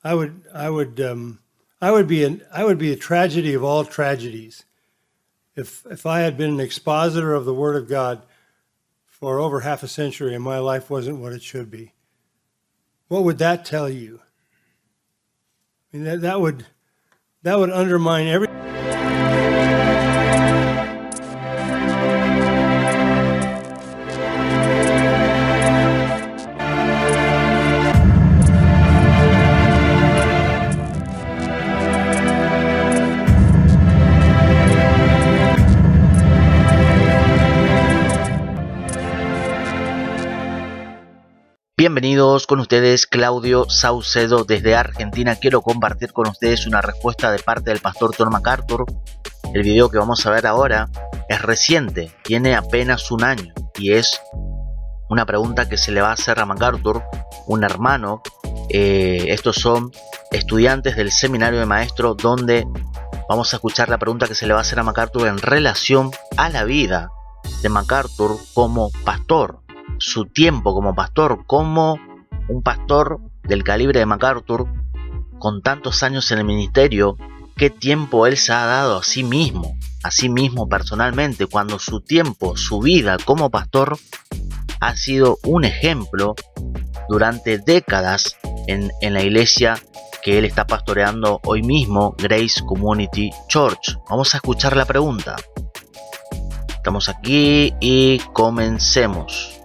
I would be a tragedy of all tragedies if I had been an expositor of the Word of God for over half a century and my life wasn't what it should be. What would that tell you? I mean, that would undermine every. Bienvenidos con ustedes, Claudio Saucedo desde Argentina. Quiero compartir con ustedes una respuesta de parte del pastor John MacArthur. El video que vamos a ver ahora es reciente, tiene apenas un año y es una pregunta que se le va a hacer a MacArthur, un hermano. Estos son estudiantes del seminario de maestro, donde vamos a escuchar la pregunta que se le va a hacer a MacArthur en relación a la vida de MacArthur como pastor. Su tiempo como pastor, como un pastor del calibre de MacArthur, con tantos años en el ministerio, qué tiempo él se ha dado a sí mismo personalmente, cuando su tiempo, su vida como pastor ha sido un ejemplo durante décadas en la iglesia que él está pastoreando hoy mismo, Grace Community Church. Vamos a escuchar la pregunta. Estamos aquí y comencemos.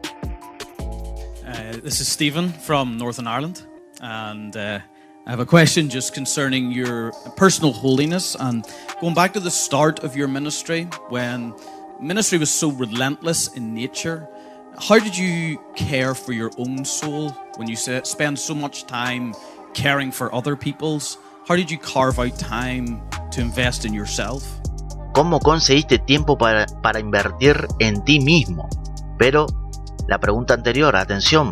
This is Stephen from Northern Ireland, and I have a question just concerning your personal holiness and going back to the start of your ministry, when ministry was so relentless in nature. How did you care for your own soul when you spend so much time caring for other people's? How did you carve out time to invest in yourself? ¿Cómo conseguiste tiempo para invertir en ti mismo? Pero la pregunta anterior, atención.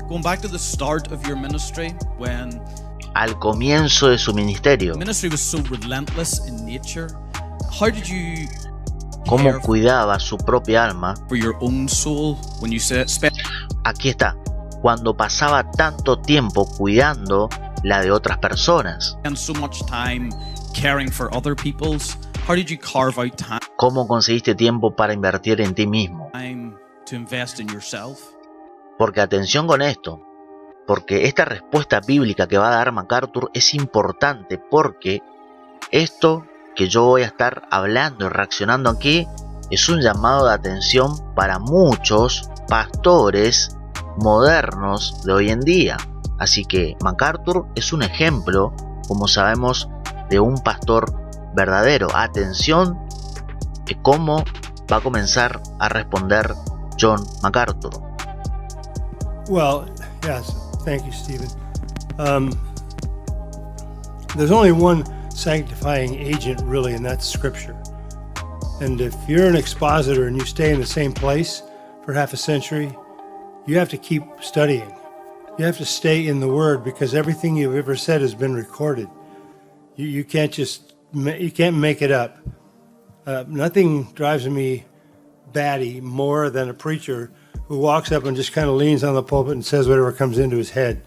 Going back to the start of your ministry, when al comienzo de su ministerio, ministry was so relentless in nature. How did you cómo cuidaba su propia alma for your own soul when you spent? Aquí está, cuando pasaba tanto tiempo cuidando la de otras personas. And so much time caring for other people's. How did you carve out time? ¿Cómo conseguiste tiempo para invertir en ti mismo? Time to invest in yourself. Porque atención con esto, porque esta respuesta bíblica que va a dar MacArthur es importante, porque esto que yo voy a estar hablando y reaccionando aquí es un llamado de atención para muchos pastores modernos de hoy en día. Así que MacArthur es un ejemplo, como sabemos, de un pastor verdadero. Atención de cómo va a comenzar a responder John MacArthur. Well, yes, thank you, Stephen. There's only one sanctifying agent, really, and that's Scripture. And if you're an expositor and you stay in the same place for half a century, you have to keep studying. You have to stay in the Word, because everything you've ever said has been recorded. You can't make it up. Nothing drives me batty more than a preacher who walks up and just kind of leans on the pulpit and says whatever comes into his head.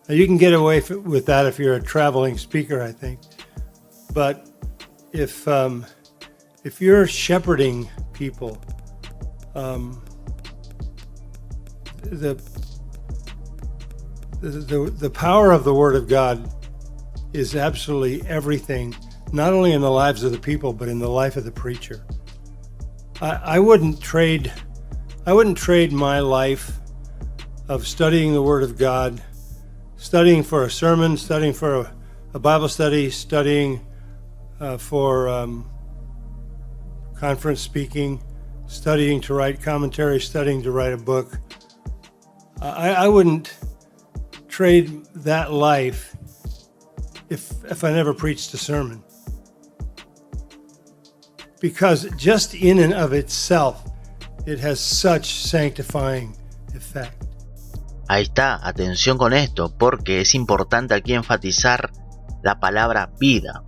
Now, you can get away with that if you're a traveling speaker, I think. But if you're shepherding people, the power of the Word of God is absolutely everything, not only in the lives of the people, but in the life of the preacher. I wouldn't trade my life of studying the Word of God, studying for a sermon, studying for a Bible study, studying for conference speaking, studying to write commentary, studying to write a book. I wouldn't trade that life if I never preached a sermon. Because just in and of itself, it has such sanctifying effect. Ahí está, atención con esto, porque es importante aquí enfatizar la palabra vida.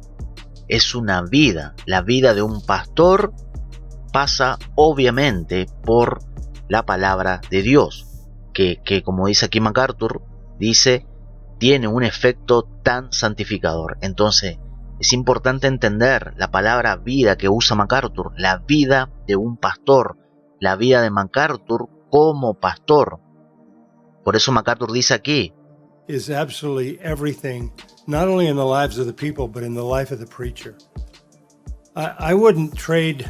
Es una vida, la vida de un pastor pasa obviamente por la palabra de Dios, que como dice aquí MacArthur, dice tiene un efecto tan santificador. Entonces, es importante entender la palabra vida que usa MacArthur, la vida de un pastor, la vida de MacArthur como pastor. Por eso MacArthur dice aquí, is absolutely everything, not only in the lives of the people, but in the life of the preacher. I wouldn't trade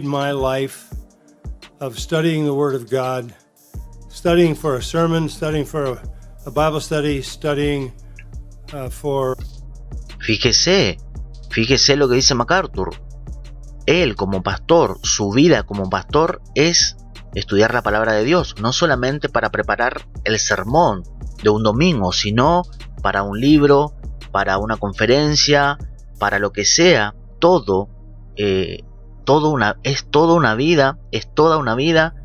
my life of studying the Word of God, studying for a sermon, studying for a Bible study, studying for... Fíjese lo que dice MacArthur. Él como pastor, su vida como pastor es estudiar la palabra de Dios, no solamente para preparar el sermón de un domingo, sino para un libro, para una conferencia, para lo que sea. Es toda una vida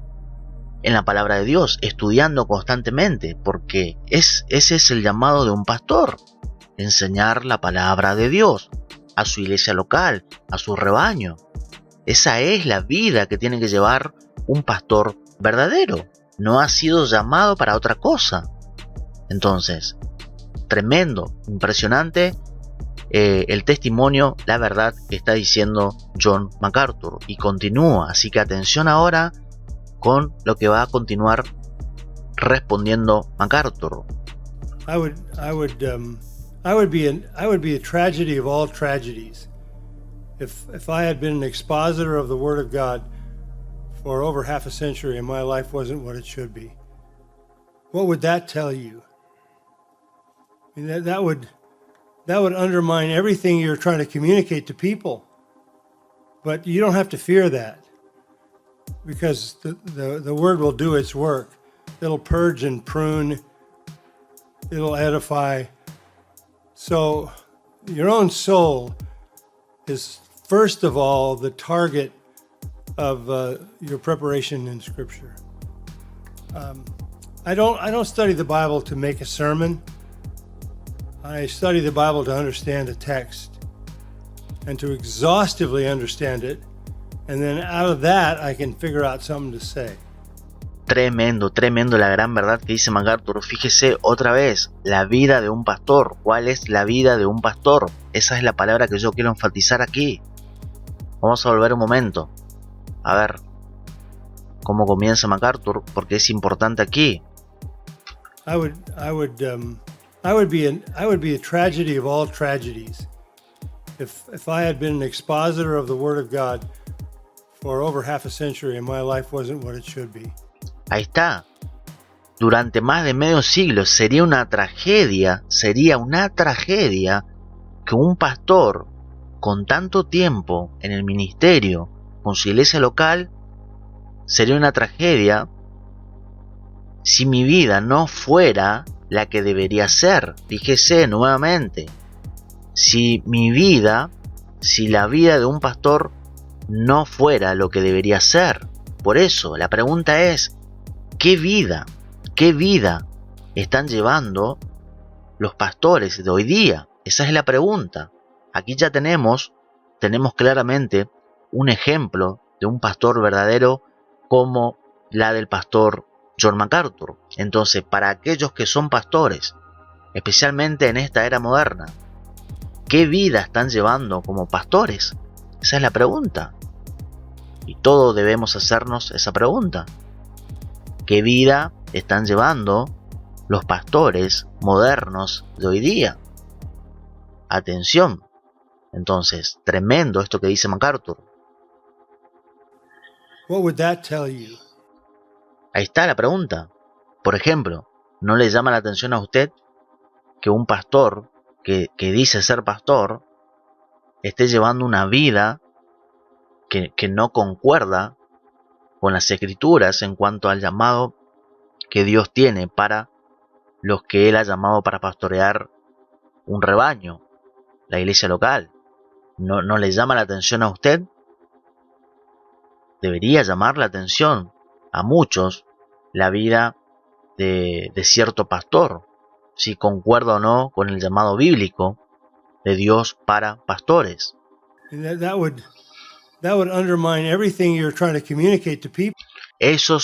en la palabra de Dios, estudiando constantemente, porque ese es el llamado de un pastor, enseñar la palabra de Dios a su iglesia local, a su rebaño. Esa es la vida que tiene que llevar un pastor verdadero. No ha sido llamado para otra cosa. Entonces, tremendo, impresionante el testimonio, la verdad que está diciendo John MacArthur, y continúa. Así que atención ahora con lo que va a continuar respondiendo MacArthur. I would be a tragedy of all tragedies if I had been an expositor of the Word of God for over half a century and my life wasn't what it should be. What would that tell you? I mean, that would undermine everything you're trying to communicate to people. But you don't have to fear that, because the Word will do its work. It'll purge and prune. It'll edify. So your own soul is first of all the target of your preparation in Scripture. I don't study the Bible to make a sermon. I study the Bible to understand a text and to exhaustively understand it, and then out of that I can figure out something to say. Tremendo la gran verdad que dice MacArthur. Fíjese otra vez, la vida de un pastor. ¿Cuál es la vida de un pastor? Esa es la palabra que yo quiero enfatizar aquí. Vamos a volver un momento a ver cómo comienza MacArthur, porque es importante aquí. I would be a tragedy of all tragedies if I had been an expositor of the Word of God for over half a century and my life wasn't what it should be. Ahí está. Durante más de medio siglo sería una tragedia que un pastor con tanto tiempo en el ministerio, con su iglesia local, sería una tragedia si mi vida no fuera la que debería ser. Fíjese nuevamente, si la vida de un pastor no fuera lo que debería ser. Por eso la pregunta es, ¿qué vida están llevando los pastores de hoy día? Esa es la pregunta. Aquí ya tenemos claramente un ejemplo de un pastor verdadero como la del pastor John MacArthur. Entonces, para aquellos que son pastores, especialmente en esta era moderna, ¿qué vida están llevando como pastores? Esa es la pregunta. Y todos debemos hacernos esa pregunta. ¿Qué vida están llevando los pastores modernos de hoy día? Atención. Entonces, tremendo esto que dice MacArthur. What would that tell you? Ahí está la pregunta. Por ejemplo, ¿no le llama la atención a usted que un pastor que dice ser pastor esté llevando una vida que no concuerda con las Escrituras en cuanto al llamado que Dios tiene para los que Él ha llamado para pastorear un rebaño, la iglesia local? ¿No le llama la atención a usted? Debería llamar la atención a muchos la vida de cierto pastor, si concuerda o no con el llamado bíblico de Dios para pastores. That would undermine everything you're trying to communicate to people. Eso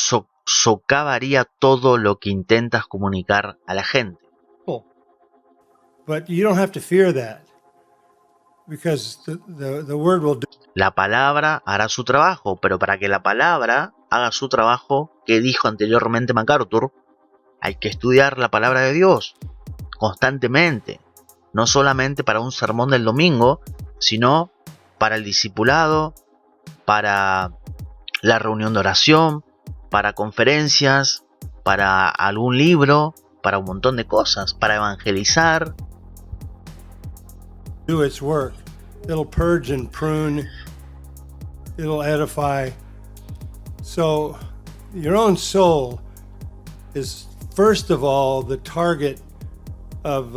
socavaría todo lo que intentas comunicar a la gente. But you don't have to fear that, because the word will do. La palabra hará su trabajo, pero para que la palabra haga su trabajo, que dijo anteriormente MacArthur, hay que estudiar la palabra de Dios constantemente, no solamente para un sermón del domingo, sino para el discipulado, para la reunión de oración, para conferencias, para algún libro, para un montón de cosas, para evangelizar. Do its work. It'll purge and prune. It'll edify. So your own soul is first of all the target of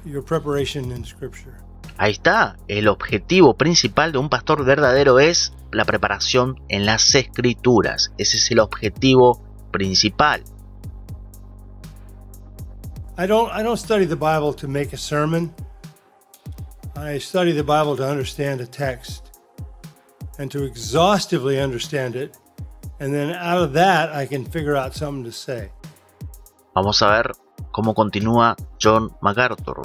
your preparation in Scripture. Ahí está, el objetivo principal de un pastor verdadero es la preparación en las Escrituras. Ese es el objetivo principal. I don't study the Bible to make a sermon. I study the Bible to understand a text and to exhaustively understand it, and then out of that I can figure out something to say. Vamos a ver cómo continúa John MacArthur.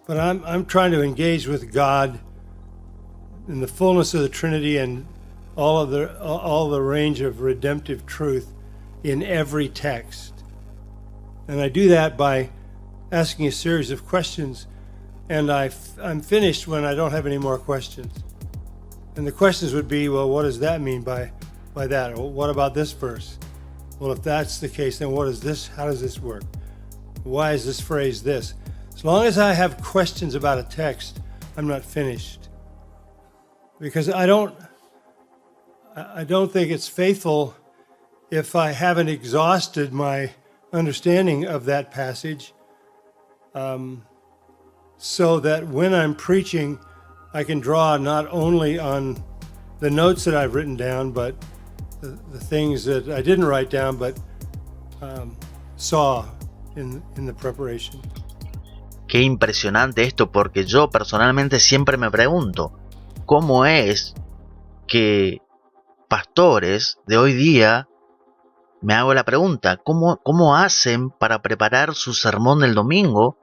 But I'm trying to engage with God in the fullness of the Trinity and all the range of redemptive truth in every text. And I do that by asking a series of questions, and I'm finished when I don't have any more questions. And the questions would be, well, what does that mean by that? Or what about this verse? Well, if that's the case, then what is this? How does this work? Why is this phrase this? As long as I have questions about a text, I'm not finished. Because I don't think it's faithful if I haven't exhausted my understanding of that passage, so that when I'm preaching, I can draw not only on the notes that I've written down, but the things that I didn't write down, but saw in the preparation. Qué impresionante esto, porque yo personalmente siempre me pregunto, ¿cómo es que pastores de hoy día, me hago la pregunta, ¿cómo hacen para preparar su sermón del domingo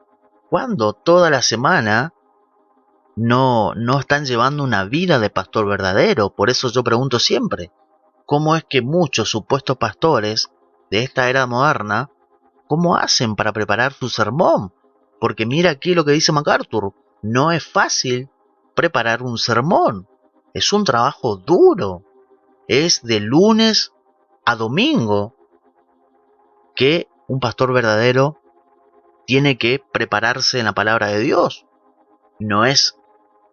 cuando toda la semana no están llevando una vida de pastor verdadero? Por eso yo pregunto siempre, ¿cómo es que muchos supuestos pastores de esta era moderna, cómo hacen para preparar su sermón? Porque mira aquí lo que dice MacArthur, no es fácil preparar un sermón, es un trabajo duro, es de lunes a domingo que un pastor verdadero tiene que prepararse en la palabra de Dios. No es,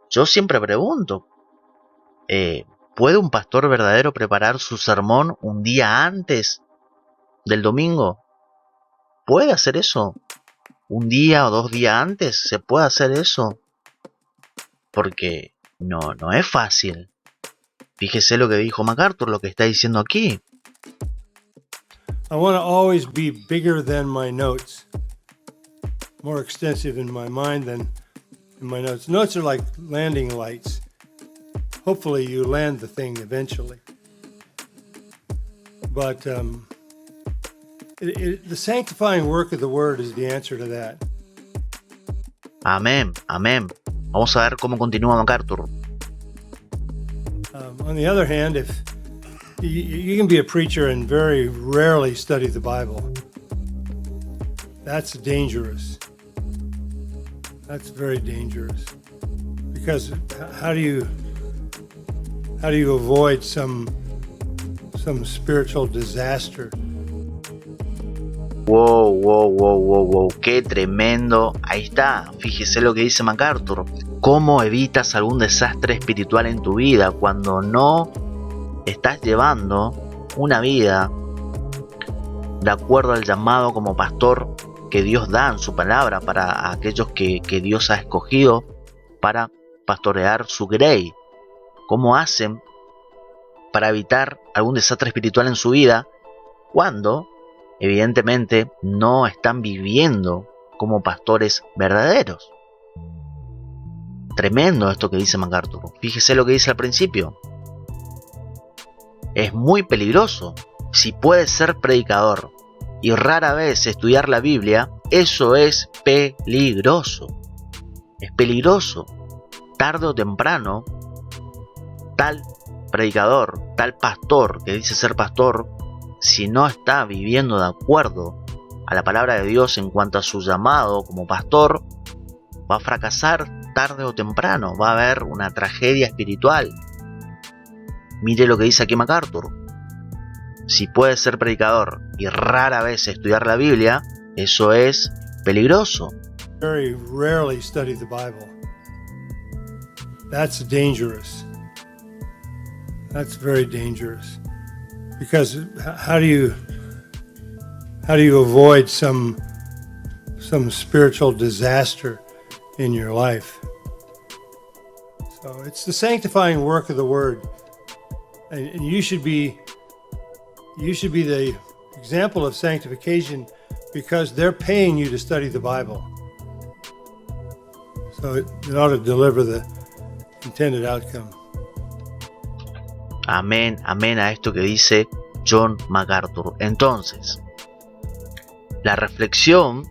yo siempre pregunto, ¿puede un pastor verdadero preparar su sermón un día antes del domingo? ¿Puede hacer eso? ¿Un día o 2 días antes? ¿Se puede hacer eso? Porque no es fácil. Fíjese lo que dijo MacArthur, lo que está diciendo aquí. I want to always be bigger than my notes, more extensive in my mind than in my notes. Notes are like landing lights. Hopefully you land the thing eventually. But the sanctifying work of the Word is the answer to that. Amén, amén. Vamos a ver cómo continúa MacArthur. On the other hand, if you can be a preacher and very rarely study the Bible, that's dangerous. That's very dangerous. Because how do you avoid some spiritual disaster? Wow, qué tremendo. Ahí está, fíjese lo que dice MacArthur. ¿Cómo evitas algún desastre espiritual en tu vida cuando no estás llevando una vida de acuerdo al llamado como pastor que Dios da en su palabra para aquellos que Dios ha escogido para pastorear su grey? ¿Cómo hacen para evitar algún desastre espiritual en su vida cuando evidentemente no están viviendo como pastores verdaderos? Tremendo esto que dice MacArthur. Fíjese lo que dice al principio. Es muy peligroso. Si puedes ser predicador y rara vez estudiar la Biblia, eso es peligroso. Es peligroso. Tarde o temprano, tal predicador, tal pastor que dice ser pastor, si no está viviendo de acuerdo a la palabra de Dios en cuanto a su llamado como pastor, va a fracasar tarde o temprano. Va a haber una tragedia espiritual. Mire lo que dice aquí MacArthur. Si puede ser predicador y rara vez estudiar la Biblia, eso es peligroso. Very rarely study the Bible. That's dangerous. That's very dangerous. Because how do you avoid some spiritual disaster in your life? So it's the sanctifying work of the Word, and you should be the example of sanctification because they're paying you to study the Bible. So it ought to deliver the intended outcome. Amén, amén a esto que dice John MacArthur. Entonces, la reflexión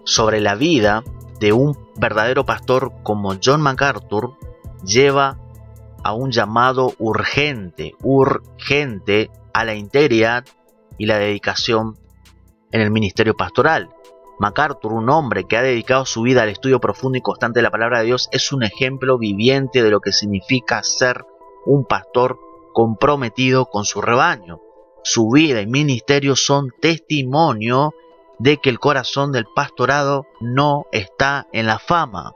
sobre la vida de un verdadero pastor como John MacArthur lleva a un llamado urgente a la integridad y la dedicación en el ministerio pastoral. MacArthur, un hombre que ha dedicado su vida al estudio profundo y constante de la palabra de Dios, es un ejemplo viviente de lo que significa ser un pastor comprometido con su rebaño. Su vida y ministerio son testimonio de que el corazón del pastorado no está en la fama,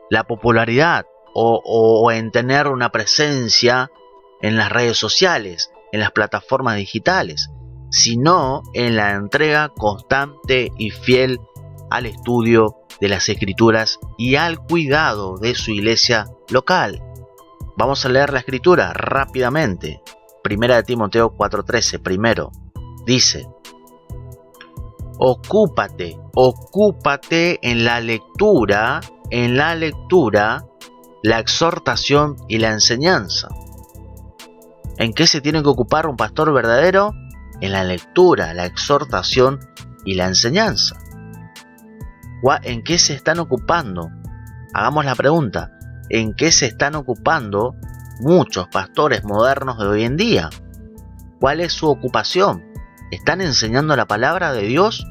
la popularidad o en tener una presencia en las redes sociales, en las plataformas digitales, sino en la entrega constante y fiel al estudio de las Escrituras y al cuidado de su iglesia local. Vamos a leer la Escritura rápidamente. Primera de Timoteo 4:13, primero, dice: Ocúpate en la lectura, la exhortación y la enseñanza. ¿En qué se tiene que ocupar un pastor verdadero? En la lectura, la exhortación y la enseñanza. ¿En qué se están ocupando? Hagamos la pregunta. ¿En qué se están ocupando muchos pastores modernos de hoy en día? ¿Cuál es su ocupación? ¿Están enseñando la palabra de Dios?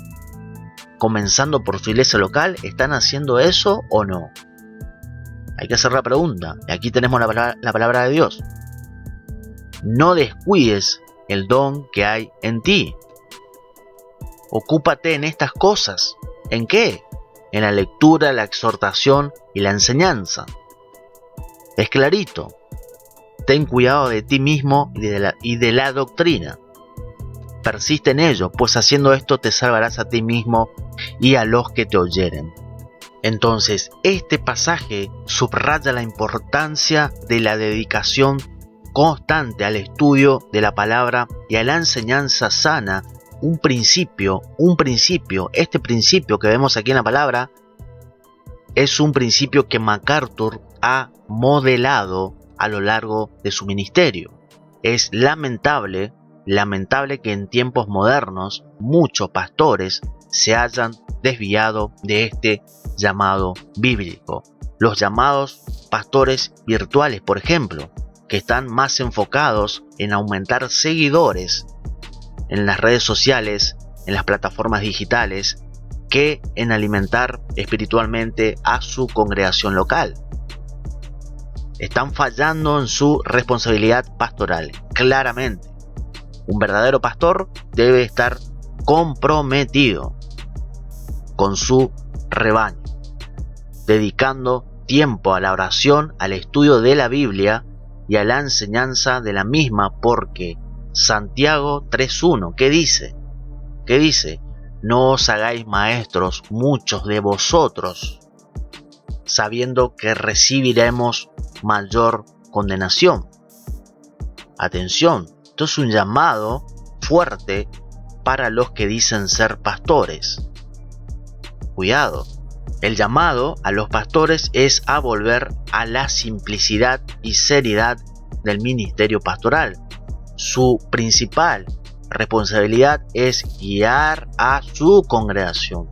Comenzando por su iglesia local, ¿están haciendo eso o no? Hay que hacer la pregunta. Y aquí tenemos la palabra de Dios. No descuides el don que hay en ti. Ocúpate en estas cosas. ¿En qué? En la lectura, la exhortación y la enseñanza. Es clarito. Ten cuidado de ti mismo y de la doctrina. Persiste en ello, pues haciendo esto te salvarás a ti mismo y a los que te oyeren. Entonces, este pasaje subraya la importancia de la dedicación constante al estudio de la palabra y a la enseñanza sana. Este principio que vemos aquí en la palabra es un principio que MacArthur ha modelado a lo largo de su ministerio. Es lamentable que en tiempos modernos muchos pastores se hayan desviado de este llamado bíblico. Los llamados pastores virtuales, por ejemplo, que están más enfocados en aumentar seguidores en las redes sociales, en las plataformas digitales, que en alimentar espiritualmente a su congregación local. Están fallando en su responsabilidad pastoral, claramente. Un verdadero pastor debe estar comprometido con su rebaño, dedicando tiempo a la oración, al estudio de la Biblia y a la enseñanza de la misma, porque Santiago 3:1, ¿qué dice? ¿Qué dice? No os hagáis maestros muchos de vosotros, sabiendo que recibiremos mayor condenación. Atención, esto es un llamado fuerte para los que dicen ser pastores. Cuidado, el llamado a los pastores es a volver a la simplicidad y seriedad del ministerio pastoral. Su principal responsabilidad es guiar a su congregación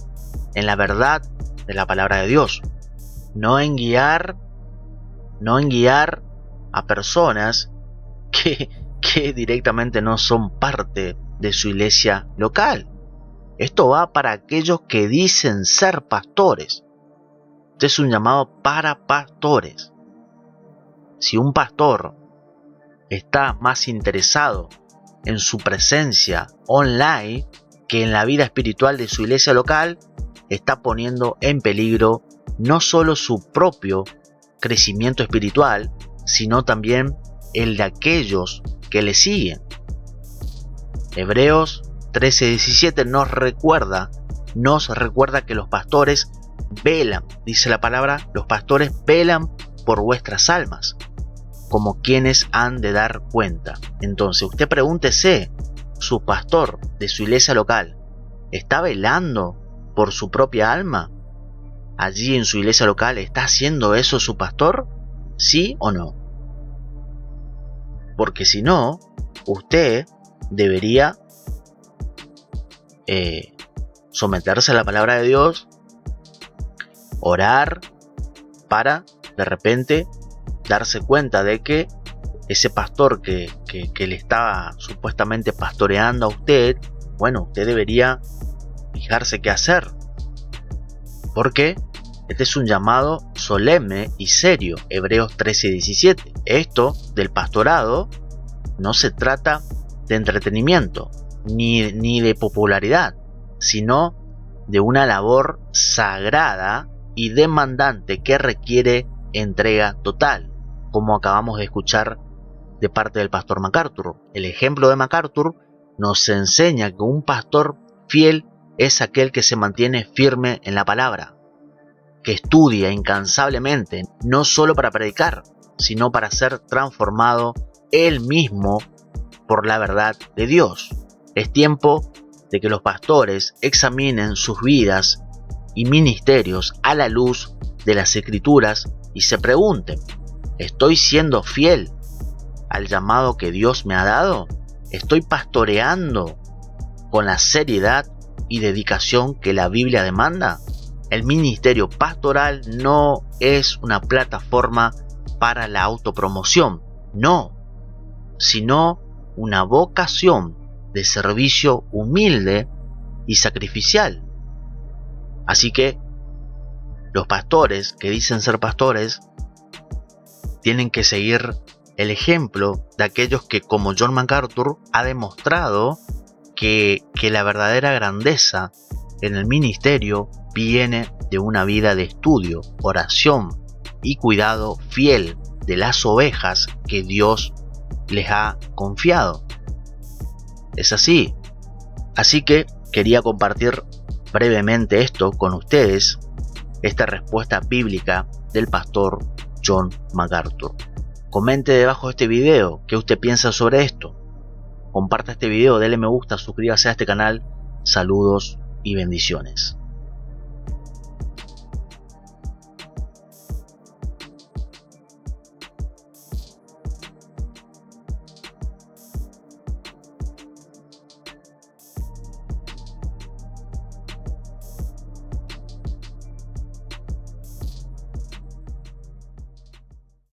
en la verdad de la palabra de Dios, no en guiar a personas que directamente no son parte de su iglesia local. Esto va para aquellos que dicen ser pastores. Este es un llamado para pastores. Si un pastor está más interesado en su presencia online que en la vida espiritual de su iglesia local, está poniendo en peligro no solo su propio crecimiento espiritual, sino también el de aquellos que le siguen. Hebreos 13:17 nos recuerda que los pastores velan, dice la palabra, los pastores velan por vuestras almas, como quienes han de dar cuenta. Entonces usted pregúntese, ¿su pastor de su iglesia local está velando por su propia alma? ¿Allí en su iglesia local está haciendo eso su pastor? ¿Sí o no? Porque si no, usted debería someterse a la palabra de Dios, orar para de repente darse cuenta de que ese pastor que le estaba supuestamente pastoreando a usted, bueno, usted debería fijarse qué hacer, porque este es un llamado solemne y serio. Hebreos 13:17. Esto del pastorado no se trata de entretenimiento ni de popularidad, sino de una labor sagrada y demandante que requiere entrega total, como acabamos de escuchar de parte del pastor MacArthur. El ejemplo de MacArthur nos enseña que un pastor fiel es aquel que se mantiene firme en la palabra, que estudia incansablemente, no solo para predicar, sino para ser transformado él mismo por la verdad de Dios. Es tiempo de que los pastores examinen sus vidas y ministerios a la luz de las Escrituras y se pregunten, ¿estoy siendo fiel al llamado que Dios me ha dado? ¿Estoy pastoreando con la seriedad y dedicación que la Biblia demanda? El ministerio pastoral no es una plataforma para la autopromoción, no, sino una vocación de servicio humilde y sacrificial. Así que los pastores que dicen ser pastores tienen que seguir el ejemplo de aquellos que, como John MacArthur, ha demostrado que la verdadera grandeza en el ministerio viene de una vida de estudio, oración y cuidado fiel de las ovejas que Dios les ha confiado. Es así. Así que quería compartir brevemente esto con ustedes, esta respuesta bíblica del pastor John MacArthur. Comente debajo de este video qué usted piensa sobre esto. Comparta este video, dele me gusta, suscríbase a este canal. Saludos y bendiciones.